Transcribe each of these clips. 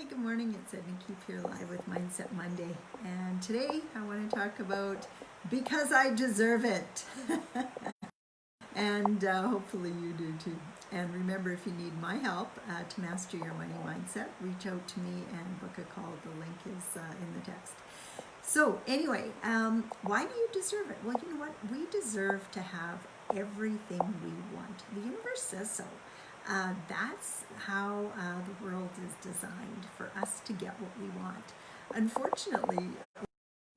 Hi, good morning. It's Edna Keefe here live with Mindset Monday. And today I want to talk about because I deserve it. And hopefully you do too. And remember, if you need my help to master your money mindset, reach out to me and book a call. The link is in the text. So anyway, why do you deserve it? Well, you know what? We deserve to have everything we want. The universe says so. That's how the world is designed, for us to get what we want. Unfortunately,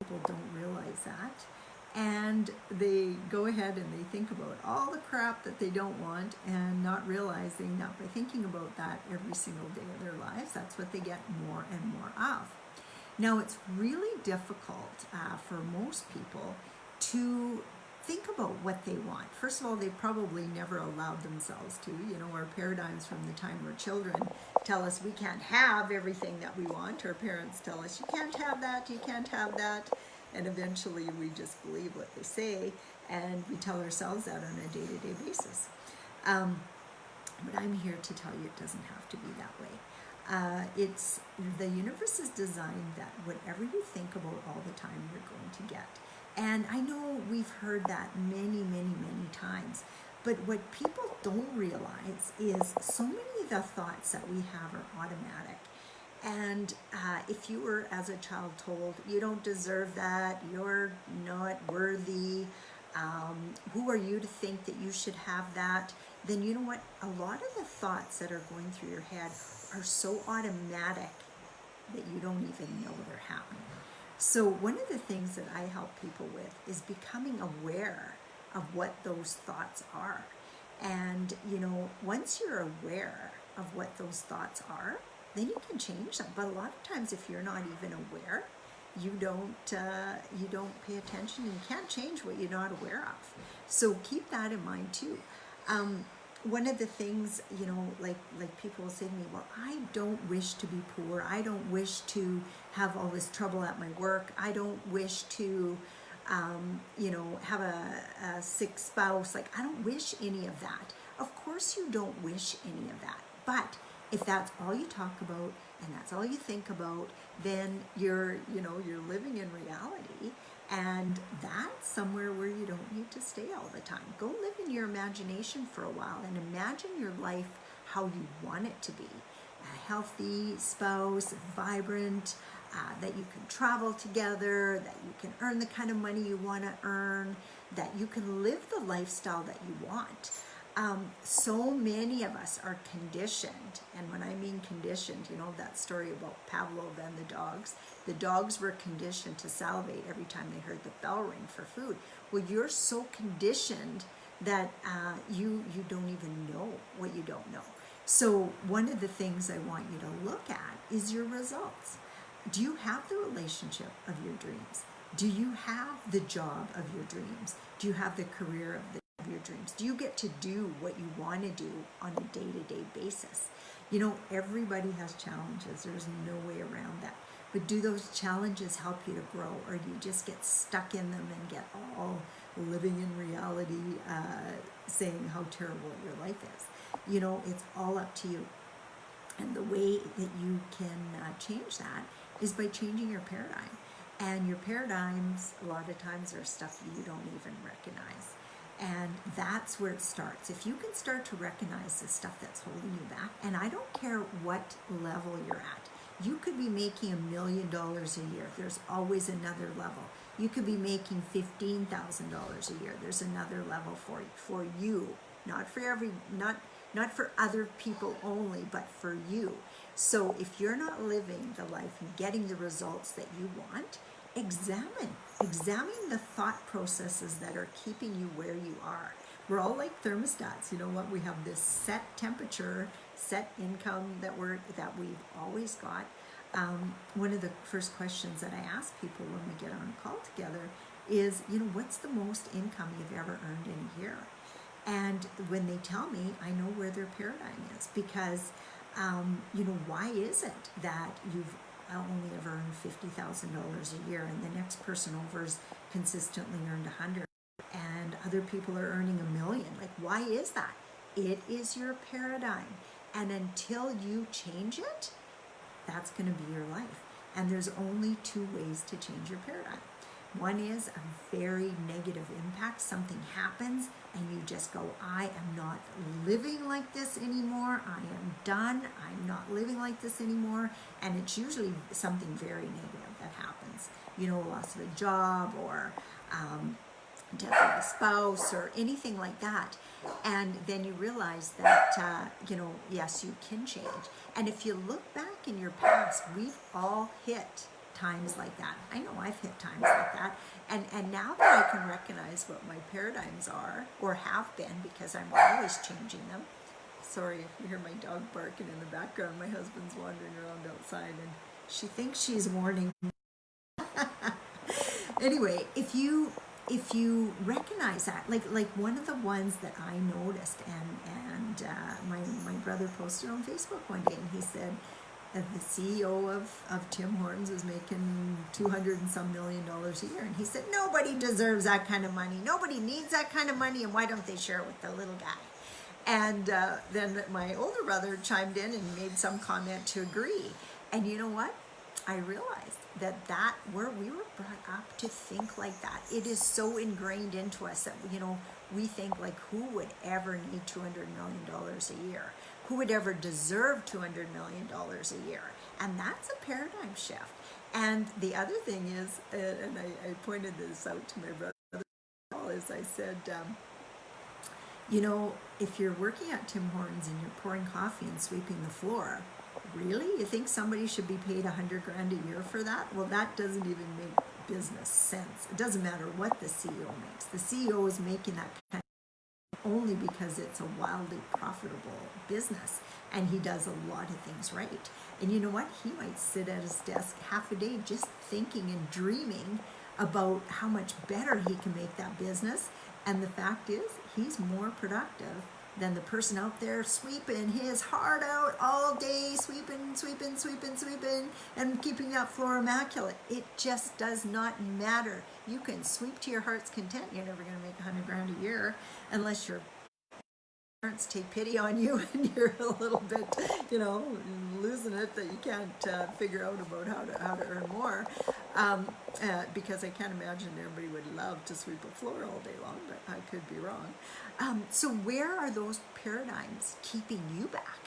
people don't realize that. And they go ahead and they think about all the crap that they don't want, and not realizing that by thinking about that every single day of their lives, that's what they get more and more of. Now, it's really difficult for most people to think about what they want. First of all, they probably never allowed themselves to. You know, our paradigms from the time we're children tell us we can't have everything that we want. Our parents tell us, you can't have that, you can't have that. And eventually we just believe what they say, and we tell ourselves that on a day-to-day basis. But I'm here to tell you it doesn't have to be that way. It's the universe is designed that whatever you think about all the time, you're going to get. And I know we've heard that many, many, many times. But what people don't realize is so many of the thoughts that we have are automatic. And if you were, as a child, told you don't deserve that, you're not worthy, who are you to think that you should have that, then you know what? A lot of the thoughts that are going through your head are so automatic that you don't even know they're happening. So one of the things that I help people with is becoming aware of what those thoughts are. And, you know, once you're aware of what those thoughts are, then you can change them. But a lot of times, if you're not even aware, you don't pay attention. You can't change what you're not aware of. So keep that in mind too. One of the things, you know, like people will say to me, well, I don't wish to be poor. I don't wish to have all this trouble at my work. I don't wish to, you know, have a sick spouse. Like, I don't wish any of that. Of course you don't wish any of that. But if that's all you talk about and that's all you think about, then you're living in reality. And that's somewhere where you don't need to stay all the time. Go live in your imagination for a while and imagine your life how you want it to be. A healthy spouse, vibrant, that you can travel together, that you can earn the kind of money you want to earn, that you can live the lifestyle that you want. So many of us are conditioned, and when I mean conditioned, you know that story about Pavlov and the dogs. The dogs were conditioned to salivate every time they heard the bell ring for food. Well, you're so conditioned that you don't even know what you don't know. So one of the things I want you to look at is your results. Do you have the relationship of your dreams? Do you have the job of your dreams? Do you have the career of your dreams? Do you get to do what you want to do on a day-to-day basis? You know, everybody has challenges. There's no way around that. But do those challenges help you to grow, or do you just get stuck in them and get all living in reality, saying how terrible your life is? You know, it's all up to you. And the way that you can change that is by changing your paradigm. And your paradigms, a lot of times, are stuff that you don't even recognize. And that's where it starts. If you can start to recognize the stuff that's holding you back, and I don't care what level you're at, you could be making $1 million a year. There's always another level. You could be making $15,000 a year. There's another level for you, not for other people only, but for you. So if you're not living the life and getting the results that you want, examine the thought processes that are keeping you where you are. We're all like thermostats. You know what? We have this set temperature, set income that we've always got. One of the first questions that I ask people when we get on a call together is, you know, what's the most income you've ever earned in a year? And when they tell me, I know where their paradigm is, because you know, why is it that you've only ever earned $50,000 a year, and the next person over is consistently earned 100, and other people are earning $1 million? Like, why is that? It is your paradigm, and until you change it, that's going to be your life. And there's only two ways to change your paradigm. One is a very negative impact. Something happens and you just go, I am not living like this anymore. I am done. I'm not living like this anymore. And it's usually something very negative that happens. You know, loss of a job or death of a spouse or anything like that. And then you realize that, yes, you can change. And if you look back in your past, we've all hit times like that. I know I've hit times like that. And now that I can recognize what my paradigms are, or have been, because I'm always changing them. Sorry if you hear my dog barking in the background. My husband's wandering around outside and she thinks she's warning me. Anyway, if you recognize that, like one of the ones that I noticed, and my brother posted on Facebook one day, and he said that the CEO of Tim Hortons is making $200 and some million a year, and he said nobody deserves that kind of money, nobody needs that kind of money, and why don't they share it with the little guy? And then my older brother chimed in and made some comment to agree. And you know what? I realized that we were brought up to think like that. It is so ingrained into us that, we think like, who would ever need $200 million a year? Who would ever deserve $200 million a year? And that's a paradigm shift. And the other thing is, and I pointed this out to my brother, is I said, if you're working at Tim Hortons and you're pouring coffee and sweeping the floor, really? You think somebody should be paid $100,000 a year for that? Well, that doesn't even make business sense. It doesn't matter what the CEO makes. The CEO is making that kind of only because it's a wildly profitable business and he does a lot of things right. And you know what? He might sit at his desk half a day just thinking and dreaming about how much better he can make that business. And the fact is, he's more productive than the person out there sweeping his heart out all day, sweeping, and keeping that floor immaculate. It just does not matter. You can sweep to your heart's content. You're never going to make $100,000 a year unless your parents take pity on you and you're a little bit, losing it, that you can't figure out about how to earn more. Because I can't imagine everybody would love to sweep a floor all day long, but I could be wrong. So where are those paradigms keeping you back?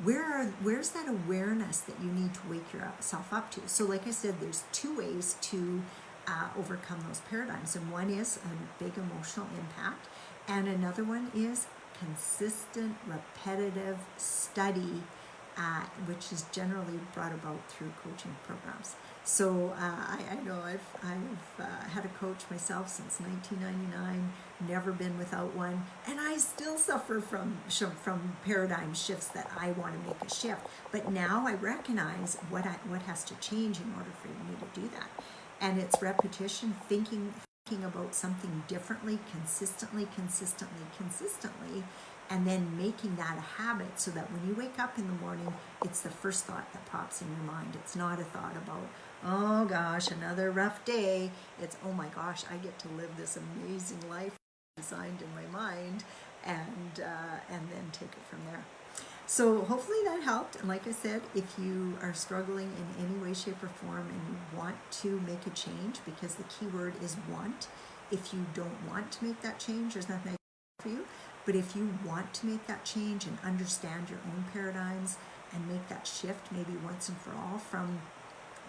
Where's that awareness that you need to wake yourself up to? So like I said, there's two ways to overcome those paradigms. And one is a big emotional impact. And another one is consistent, repetitive study, which is generally brought about through coaching programs. So I know I've had a coach myself since 1999, never been without one, and I still suffer from paradigm shifts that I want to make a shift. But now I recognize what has to change in order for me to do that, and it's repetition, thinking about something differently, consistently, and then making that a habit so that when you wake up in the morning, it's the first thought that pops in your mind. It's not a thought about, oh gosh, another rough day. It's, oh my gosh, I get to live this amazing life designed in my mind, and then take it from there. So hopefully that helped. And like I said, if you are struggling in any way, shape, or form and you want to make a change, because the key word is want. If you don't want to make that change, there's nothing I can do for you. But if you want to make that change and understand your own paradigms and make that shift maybe once and for all, from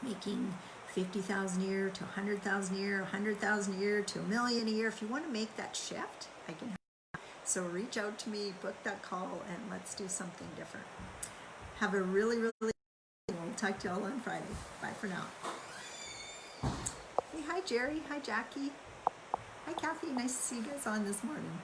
making $50,000 a year to $100,000 a year, $100,000 a year to $1 million a year, if you want to make that shift, I can help. So reach out to me, book that call, and let's do something different. Have a really, we'll talk to you all on Friday. Bye for now. Hey, hi Jerry, hi Jackie, hi Kathy, nice to see you guys on this morning.